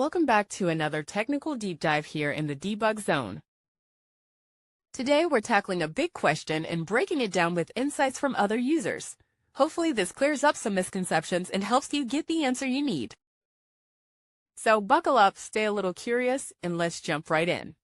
Welcome back to another technical deep dive here in the debug zone. Today we're tackling a big question and breaking it down with insights from other users. Hopefully this clears up some misconceptions and helps you get the answer you need. So buckle up, stay a little curious, and let's jump right in.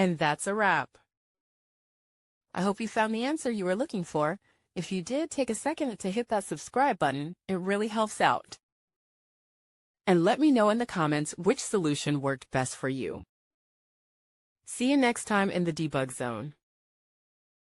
And that's a wrap. I hope you found the answer you were looking for. If you did, take a second to hit that subscribe button. It really helps out. And let me know in the comments which solution worked best for you. See you next time in the debug zone.